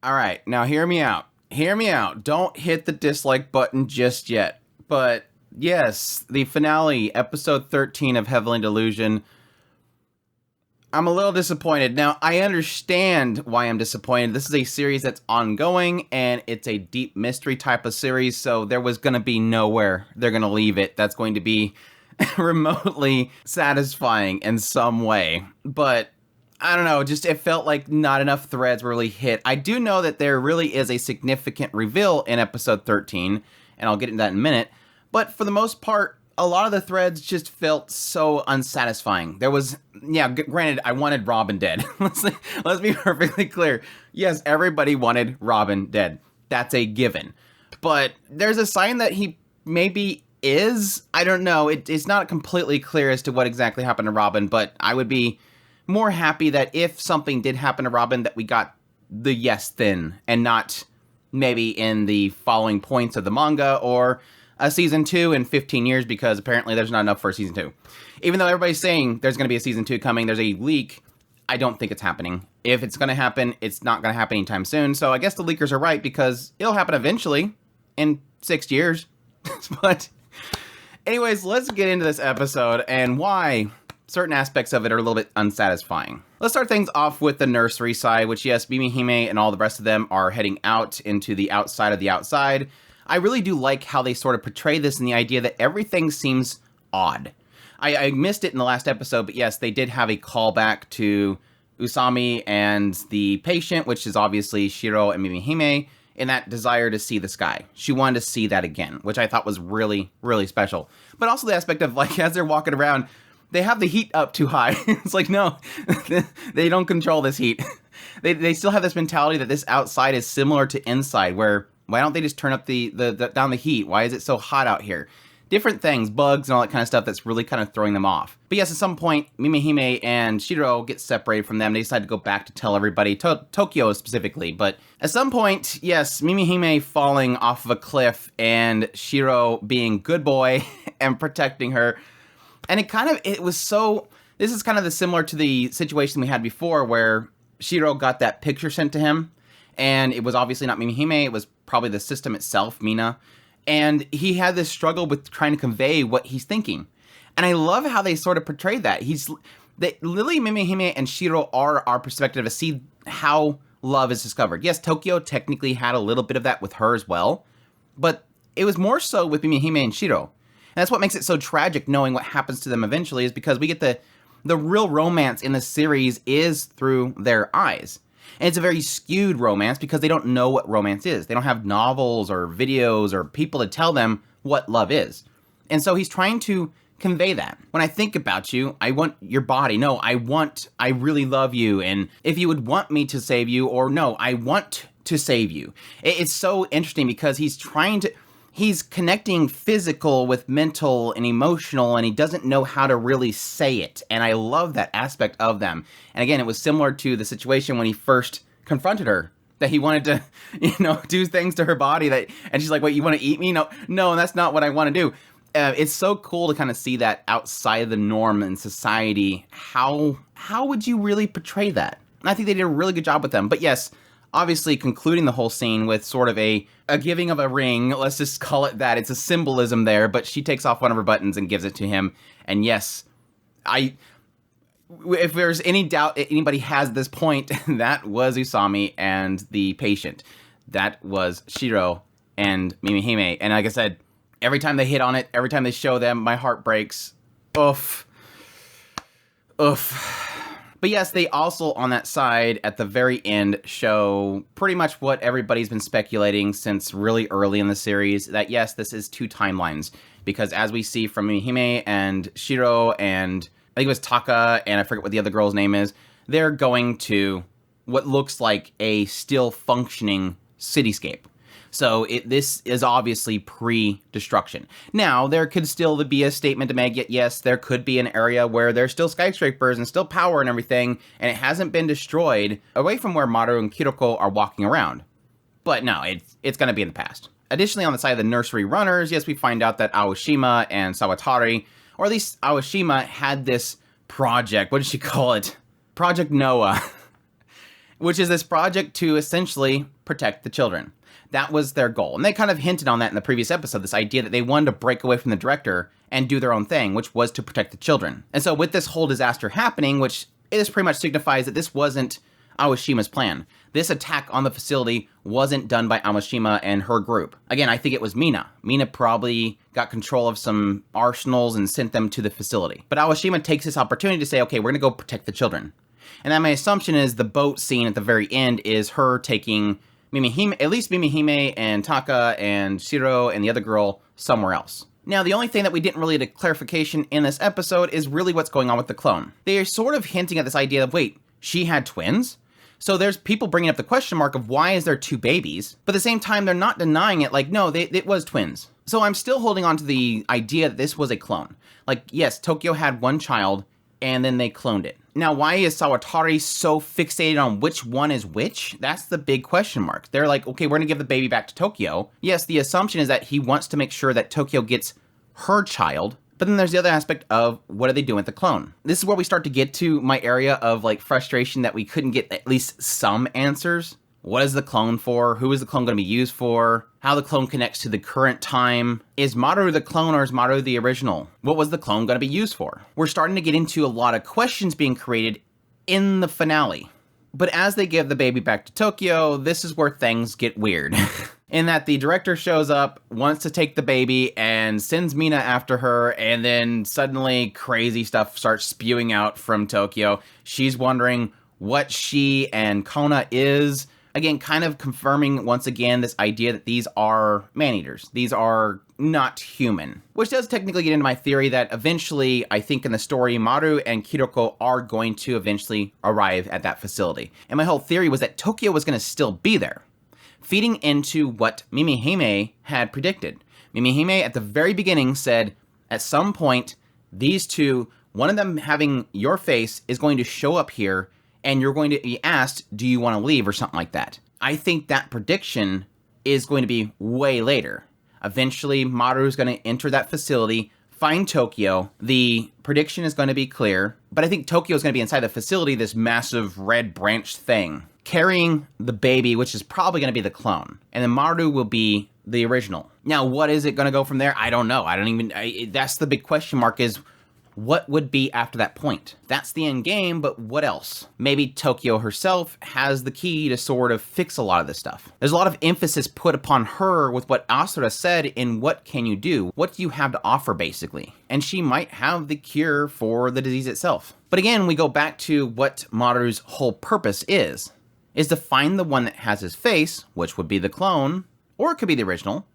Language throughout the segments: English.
All right, now hear me out. Hear me out. Don't hit the dislike button just yet. But yes, the finale, episode 13 of Heavenly Delusion. I'm a little disappointed. Now, I understand why I'm disappointed. This is a series that's ongoing, and it's a deep mystery type of series, so there was going to be nowhere they're going to leave it that's going to be remotely satisfying in some way. But I don't know, just it felt like not enough threads were really hit. I do know that there really is a significant reveal in episode 13, and I'll get into that in a minute. But for the most part, a lot of the threads just felt so unsatisfying. There was, yeah, granted, I wanted Robin dead. Let's be perfectly clear. Yes, everybody wanted Robin dead. That's a given. But there's a sign that he maybe is. I don't know. It's not completely clear as to what exactly happened to Robin, but I would be more happy that if something did happen to Robin, that we got the yes then, and not maybe in the following points of the manga, or a season 2 in 15 years, because apparently there's not enough for a season 2. Even though everybody's saying there's going to be a season 2 coming, there's a leak, I don't think it's happening. If it's going to happen, it's not going to happen anytime soon. So I guess the leakers are right, because it'll happen eventually in 6 years. But anyways, let's get into this episode and why certain aspects of it are a little bit unsatisfying. Let's start things off with the nursery side, which yes, Mimi Hime and all the rest of them are heading out into the outside of the outside. I really do like how they sort of portray this in the idea that everything seems odd. I missed it in the last episode, but yes, they did have a callback to Usami and the patient, which is obviously Shiro and Mimi Hime, in that desire to see the sky. She wanted to see that again, which I thought was really, really special. But also the aspect of, like, as they're walking around, they have the heat up too high. It's like, no, they don't control this heat. They still have this mentality that this outside is similar to inside, where why don't they just turn up the down the heat? Why is it so hot out here? Different things, bugs and all that kind of stuff that's really kind of throwing them off. But yes, at some point, Mimi Hime and Shiro get separated from them. They decide to go back to tell everybody, Tokyo specifically. But at some point, yes, Mimi Hime falling off of a cliff and Shiro being good boy and protecting her. And it was so, this is kind of similar to the situation we had before where Shiro got that picture sent to him. And it was obviously not Mimi Hime, it was probably the system itself, Mina. And he had this struggle with trying to convey what he's thinking. And I love how they sort of portray that. Lily, Mimi Hime, and Shiro are our perspective to see how love is discovered. Yes, Tokyo technically had a little bit of that with her as well. But it was more so with Mimi Hime and Shiro. And that's what makes it so tragic, knowing what happens to them eventually, is because we get the real romance in the series is through their eyes. And it's a very skewed romance because they don't know what romance is. They don't have novels or videos or people to tell them what love is. And so he's trying to convey that. When I think about you, I want your body. No, I really love you. And if you would want me to save you, or no, I want to save you. It's so interesting because he's connecting physical with mental and emotional, and he doesn't know how to really say it. And I love that aspect of them. And again, it was similar to the situation when he first confronted her, that he wanted to, do things to her body and she's like, wait, you want to eat me? No, that's not what I want to do. It's so cool to kind of see that outside of the norm in society. How would you really portray that? And I think they did a really good job with them. But yes, obviously concluding the whole scene with sort of a giving of a ring, let's just call it that. It's a symbolism there, but she takes off one of her buttons and gives it to him. And yes, if there's any doubt anybody has at this point, that was Usami and the patient. That was Shiro and Mimi Hime. And like I said, every time they hit on it, every time they show them, my heart breaks. Oof. But yes, they also, on that side, at the very end, show pretty much what everybody's been speculating since really early in the series, that yes, this is 2 timelines. Because as we see from Mihime and Shiro and I think it was Taka, and I forget what the other girl's name is, they're going to what looks like a still functioning cityscape. So this is obviously pre-destruction. Now, there could still be a statement to make, yet yes, there could be an area where there's still skyscrapers and still power and everything, and it hasn't been destroyed, away from where Maru and Kiriko are walking around. But no, it's going to be in the past. Additionally, on the side of the nursery runners, yes, we find out that Aoshima and Sawatari, or at least Aoshima, had this project. What did she call it? Project Noah. which is this project to essentially protect the children. That was their goal. And they kind of hinted on that in the previous episode, this idea that they wanted to break away from the director and do their own thing, which was to protect the children. And so with this whole disaster happening, which this pretty much signifies that this wasn't Awashima's plan. This attack on the facility wasn't done by Awashima and her group. Again, I think it was Mina. Mina probably got control of some arsenals and sent them to the facility. But Awashima takes this opportunity to say, okay, we're going to go protect the children. And then my assumption is the boat scene at the very end is her taking Mimihime, at least Mimihime and Taka and Shiro and the other girl somewhere else. Now, the only thing that we didn't really get clarification in this episode is really what's going on with the clone. They are sort of hinting at this idea of, wait, she had twins? So there's people bringing up the question mark of why is there two babies? But at the same time, they're not denying it. Like, no, it was twins. So I'm still holding on to the idea that this was a clone. Like, yes, Tokyo had one child, and then they cloned it. Now, why is Sawatari so fixated on which one is which? That's the big question mark. They're like, okay, we're going to give the baby back to Tokyo. Yes, the assumption is that he wants to make sure that Tokyo gets her child. But then there's the other aspect of what are they doing with the clone? This is where we start to get to my area of like frustration that we couldn't get at least some answers. What is the clone for? Who is the clone going to be used for? How the clone connects to the current time? Is Maru the clone or is Maru the original? What was the clone going to be used for? We're starting to get into a lot of questions being created in the finale. But as they give the baby back to Tokyo, this is where things get weird. In that the director shows up, wants to take the baby, and sends Mina after her, and then suddenly crazy stuff starts spewing out from Tokyo. She's wondering what she and Kona is. Again, kind of confirming once again this idea that these are man-eaters. These are not human. Which does technically get into my theory that eventually, I think in the story, Maru and Kiriko are going to eventually arrive at that facility. And my whole theory was that Tokyo was going to still be there, feeding into what Mimihime had predicted. Mimihime at the very beginning said, at some point, these two, one of them having your face, is going to show up here, and you're going to be asked, do you want to leave, or something like that. I think that prediction is going to be way later. Eventually, Maru is going to enter that facility, find Tokyo. The prediction is going to be clear, but I think Tokyo is going to be inside the facility, this massive red branch thing, carrying the baby, which is probably going to be the clone. And then Maru will be the original. Now, what is it going to go from there? I don't know. That's the big question mark, is what would be after that point? That's the end game, but what else? Maybe Tokyo herself has the key to sort of fix a lot of this stuff. There's a lot of emphasis put upon her with what Asura said in what can you do? What do you have to offer, basically? And she might have the cure for the disease itself. But again, we go back to what Maru's whole purpose is to find the one that has his face, which would be the clone, or it could be the original,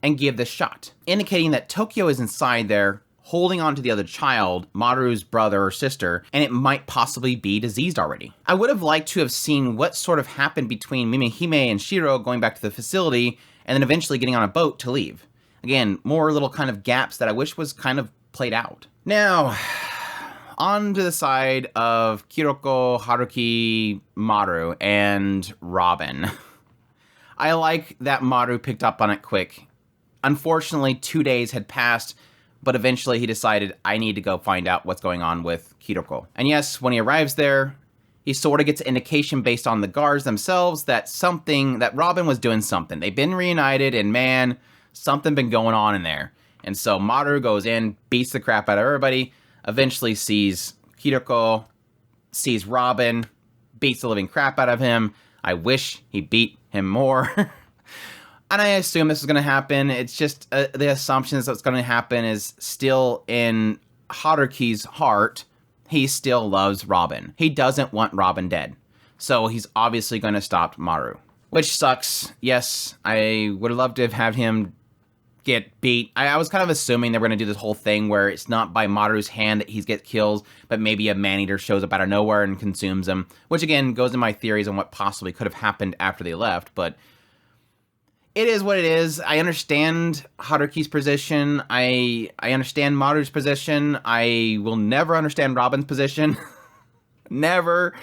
and give the shot, indicating that Tokyo is inside there, holding on to the other child, Maru's brother or sister, and it might possibly be diseased already. I would have liked to have seen what sort of happened between Mimihime and Shiro going back to the facility, and then eventually getting on a boat to leave. Again, more little kind of gaps that I wish was kind of played out. Now, on to the side of Kiriko, Haruki, Maru, and Robin. I like that Maru picked up on it quick. Unfortunately, 2 days had passed, but eventually he decided, I need to go find out what's going on with Kiriko. And yes, when he arrives there, he sort of gets an indication based on the guards themselves that Robin was doing something. They've been reunited, and man, something been going on in there. And so Maru goes in, beats the crap out of everybody, eventually sees Kiriko, sees Robin, beats the living crap out of him. I wish he beat him more. And I assume this is going to happen. It's just the assumptions that's going to happen is still in Haruki's heart. He still loves Robin. He doesn't want Robin dead. So he's obviously going to stop Maru. Which sucks. Yes, I would have loved to have had him get beat. I was kind of assuming they were going to do this whole thing where it's not by Maru's hand that he gets killed, but maybe a man-eater shows up out of nowhere and consumes him. Which again goes into my theories on what possibly could have happened after they left, but it is what it is. I understand Haruki's position. I understand Maru's position. I will never understand Robin's position. Never.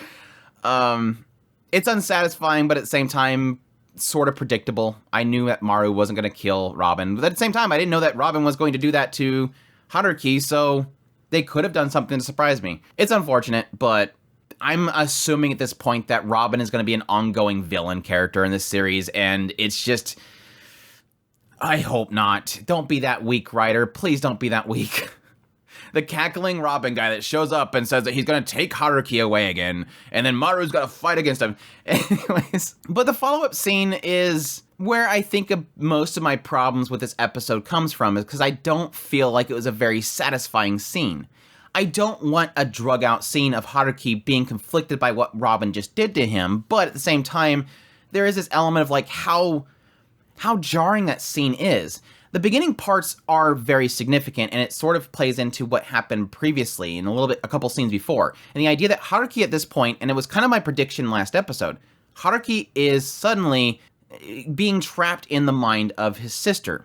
It's unsatisfying, but at the same time, sort of predictable. I knew that Maru wasn't going to kill Robin, but at the same time, I didn't know that Robin was going to do that to Haruki, so they could have done something to surprise me. It's unfortunate, but I'm assuming at this point that Robin is going to be an ongoing villain character in this series, and it's just... I hope not. Don't be that weak, writer. Please don't be that weak. The cackling Robin guy that shows up and says that he's going to take Haruki away again, and then Maru's got to fight against him. Anyways, but the follow-up scene is where I think most of my problems with this episode comes from, is because I don't feel like it was a very satisfying scene. I don't want a drug-out scene of Haruki being conflicted by what Robin just did to him, but at the same time, there is this element of like how jarring that scene is. The beginning parts are very significant, and it sort of plays into what happened previously and a couple scenes before. And the idea that Haruki at this point, and it was kind of my prediction last episode, Haruki is suddenly being trapped in the mind of his sister.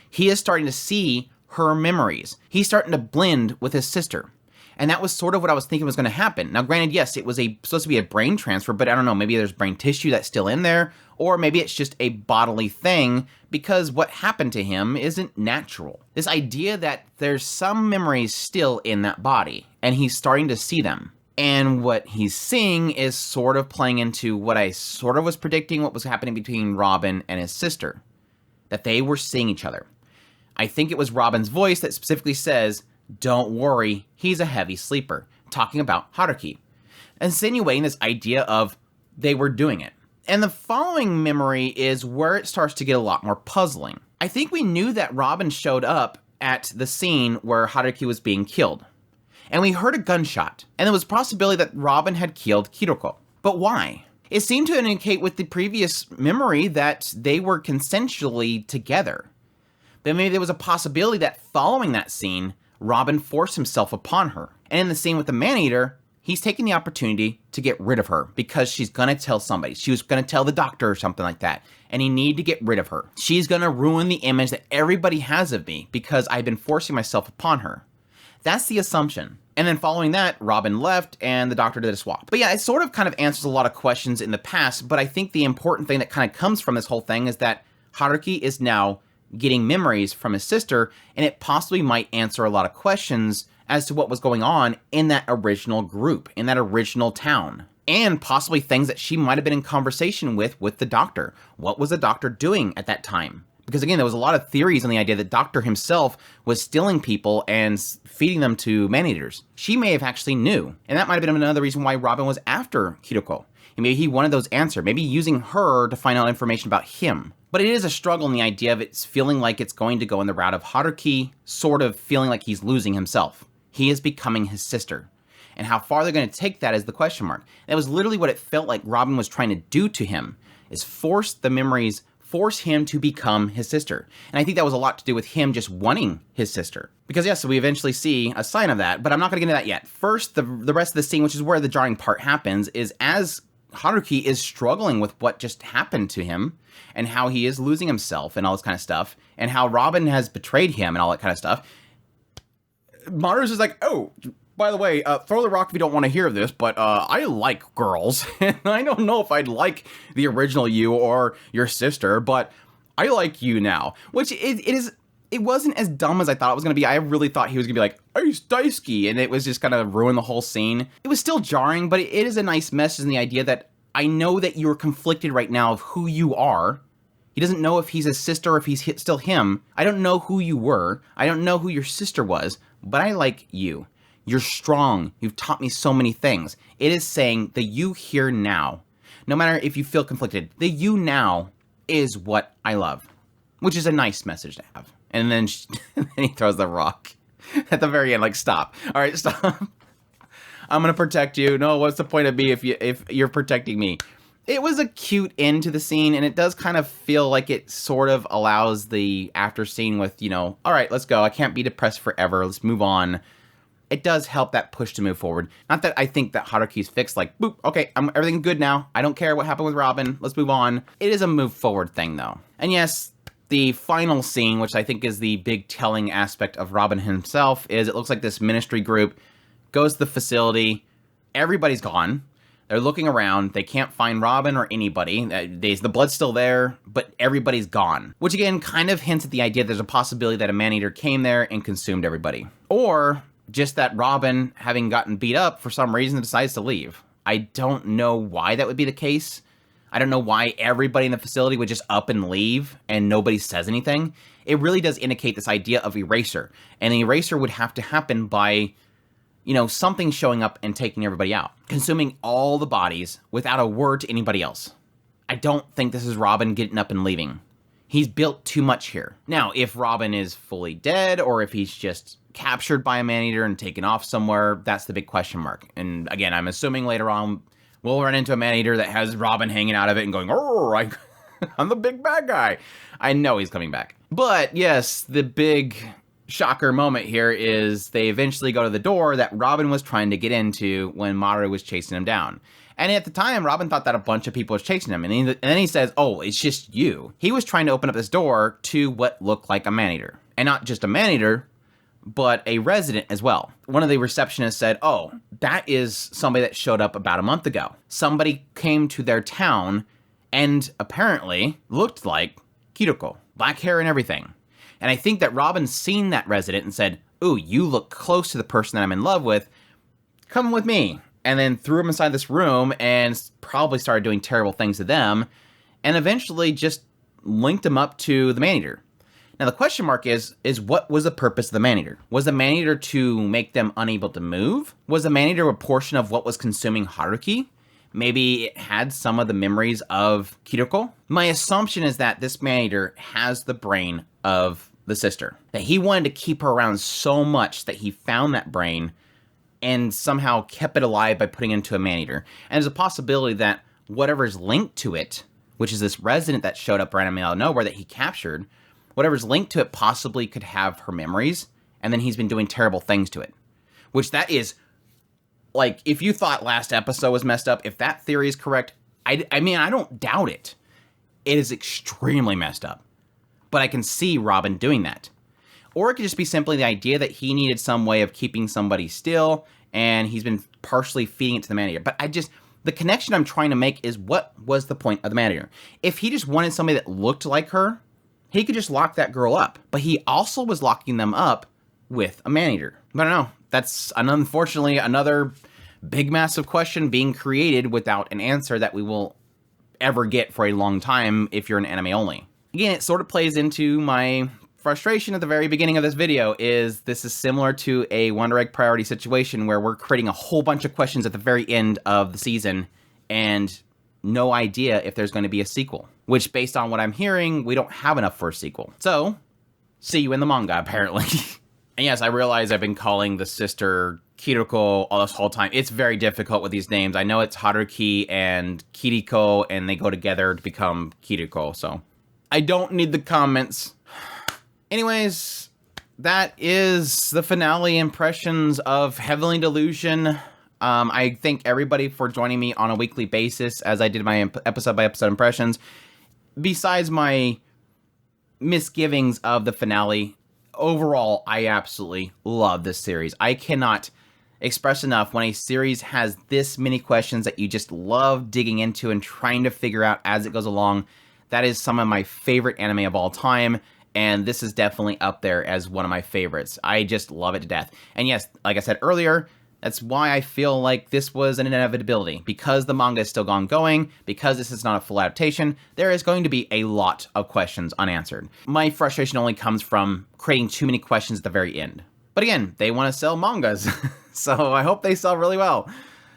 He is starting to see her memories. He's starting to blend with his sister. And that was sort of what I was thinking was going to happen. Now, granted, yes, it was supposed to be a brain transfer, but I don't know, maybe there's brain tissue that's still in there, or maybe it's just a bodily thing, because what happened to him isn't natural. This idea that there's some memories still in that body, and he's starting to see them. And what he's seeing is sort of playing into what I sort of was predicting what was happening between Robin and his sister. That they were seeing each other. I think it was Robin's voice that specifically says, "Don't worry, he's a heavy sleeper," talking about Haruki, insinuating this idea of they were doing it. And the following memory is where it starts to get a lot more puzzling. I think we knew that Robin showed up at the scene where Haruki was being killed. And we heard a gunshot, and there was a possibility that Robin had killed Kiriko. But why? It seemed to indicate with the previous memory that they were consensually together. But maybe there was a possibility that following that scene, Robin forced himself upon her. And in the scene with the Maneater, he's taking the opportunity to get rid of her because she's gonna tell somebody. She was gonna tell the doctor or something like that. And he needed to get rid of her. She's gonna ruin the image that everybody has of me because I've been forcing myself upon her. That's the assumption. And then following that, Robin left and the doctor did a swap. But yeah, it sort of kind of answers a lot of questions in the past, but I think the important thing that kind of comes from this whole thing is that Haruki is now getting memories from his sister, and it possibly might answer a lot of questions as to what was going on in that original group, in that original town. And possibly things that she might have been in conversation with the doctor. What was the doctor doing at that time? Because again, there was a lot of theories on the idea that Doctor himself was stealing people and feeding them to man-eaters. She may have actually knew, and that might have been another reason why Robin was after Kiriko. And maybe he wanted those answers, maybe using her to find out information about him. But it is a struggle in the idea of it's feeling like it's going to go in the route of Haruki sort of feeling like he's losing himself. He is becoming his sister. And how far they're going to take that is the question mark. That was literally what it felt like Robin was trying to do to him, is force the memories, force him to become his sister. And I think that was a lot to do with him just wanting his sister. Because yes, we eventually see a sign of that, but I'm not going to get into that yet. First, the rest of the scene, which is where the jarring part happens, is as Haruki is struggling with what just happened to him, and how he is losing himself and all this kind of stuff, and how Robin has betrayed him and all that kind of stuff. Maru's just like, "Oh, by the way, throw the rock if you don't want to hear this, but I like girls. And I don't know if I'd like the original you or your sister, but I like you now." Which it wasn't as dumb as I thought it was going to be. I really thought he was going to be like, "Ice Daisuke," and it was just going to ruin the whole scene. It was still jarring, but it is a nice message in the idea that I know that you're conflicted right now of who you are. He doesn't know if he's his sister or if he's still him. I don't know who you were. I don't know who your sister was, but I like you. You're strong. You've taught me so many things. It is saying the you here now, no matter if you feel conflicted, the you now is what I love, which is a nice message to have. And then, then he throws the rock at the very end, like, stop. All right, stop. I'm going to protect you. No, what's the point of me if you're protecting me? It was a cute end to the scene, and it does kind of feel like it sort of allows the after scene with, all right, let's go. I can't be depressed forever. Let's move on. It does help that push to move forward. Not that I think that Haruki's fixed, like, boop, okay, everything's good now. I don't care what happened with Robin. Let's move on. It is a move forward thing, though. And yes, the final scene, which I think is the big telling aspect of Robin himself, is it looks like this ministry group goes to the facility. Everybody's gone. They're looking around. They can't find Robin or anybody. The blood's still there, but everybody's gone. Which again kind of hints at the idea there's a possibility that a man-eater came there and consumed everybody. Or just that Robin, having gotten beat up for some reason, decides to leave. I don't know why that would be the case. I don't know why everybody in the facility would just up and leave and nobody says anything. It really does indicate this idea of eraser. And an eraser would have to happen by, something showing up and taking everybody out, consuming all the bodies without a word to anybody else. I don't think this is Robin getting up and leaving. He's built too much here. Now, if Robin is fully dead or if he's just captured by a man-eater and taken off somewhere, that's the big question mark. And again, I'm assuming later on we'll run into a man-eater that has Robin hanging out of it and going, "Oh, I'm the big bad guy." I know he's coming back. But yes, the big shocker moment here is they eventually go to the door that Robin was trying to get into when Maru was chasing him down. And at the time, Robin thought that a bunch of people was chasing him. And then he says, "Oh, it's just you." He was trying to open up this door to what looked like a man-eater. And not just a man-eater, but a resident as well. One of the receptionists said, "Oh, that is somebody that showed up about a month ago. Somebody came to their town and apparently looked like Kiriko. Black hair and everything." And I think that Robin seen that resident and said, "Ooh, you look close to the person that I'm in love with. Come with me." And then threw him inside this room and probably started doing terrible things to them. And eventually just linked him up to the man-eater. Now the question mark is what was the purpose of the man-eater? Was the man-eater to make them unable to move? Was the man-eater a portion of what was consuming Haruki? Maybe it had some of the memories of Kiriko? My assumption is that this man-eater has the brain of the sister. That he wanted to keep her around so much that he found that brain and somehow kept it alive by putting it into a man-eater. And there's a possibility that whatever's linked to it, which is this resident that showed up randomly out of nowhere that he captured, whatever's linked to it possibly could have her memories, and then he's been doing terrible things to it. Which that is, like, if you thought last episode was messed up, if that theory is correct, I mean, I don't doubt it. It is extremely messed up. But I can see Robin doing that. Or it could just be simply the idea that he needed some way of keeping somebody still, and he's been partially feeding it to the man-eater. But the connection I'm trying to make is, what was the point of the man-eater? If he just wanted somebody that looked like her, he could just lock that girl up. But he also was locking them up with a man-eater. I don't know. That's unfortunately another big massive question being created without an answer that we will ever get for a long time if you're an anime only. Again, it sort of plays into my frustration at the very beginning of this video. This is similar to a Wonder Egg priority situation where we're creating a whole bunch of questions at the very end of the season and no idea if there's going to be a sequel, which based on what I'm hearing, we don't have enough for a sequel. So, see you in the manga, apparently. And yes, I realize I've been calling the sister Kiriko all this whole time. It's very difficult with these names. I know it's Haruki and Kiriko, and they go together to become Kiriko, so I don't need the comments. Anyways, that is the finale impressions of Heavenly Delusion. I thank everybody for joining me on a weekly basis as I did my episode-by-episode impressions. Besides my misgivings of the finale, overall, I absolutely love this series. I cannot express enough when a series has this many questions that you just love digging into and trying to figure out as it goes along. That is some of my favorite anime of all time. And this is definitely up there as one of my favorites. I just love it to death. And yes, like I said earlier, that's why I feel like this was an inevitability. Because the manga is still ongoing, because this is not a full adaptation, there is going to be a lot of questions unanswered. My frustration only comes from creating too many questions at the very end. But again, they want to sell mangas, so I hope they sell really well.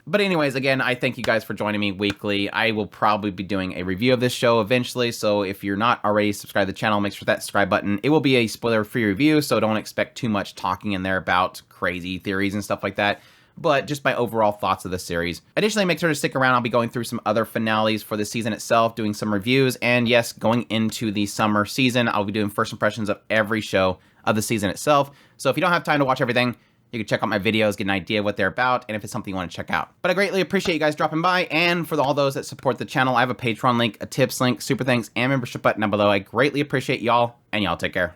But anyways, again, I thank you guys for joining me weekly. I will probably be doing a review of this show eventually, so if you're not already subscribed to the channel, make sure that subscribe button. It will be a spoiler-free review, so don't expect too much talking in there about crazy theories and stuff like that, but just my overall thoughts of the series. Additionally, make sure to stick around. I'll be going through some other finales for the season itself, doing some reviews, and yes, going into the summer season, I'll be doing first impressions of every show of the season itself. So if you don't have time to watch everything, you can check out my videos, get an idea what they're about, and if it's something you want to check out. But I greatly appreciate you guys dropping by, and for all those that support the channel, I have a Patreon link, a tips link, super thanks, and membership button down below. I greatly appreciate y'all, and y'all take care.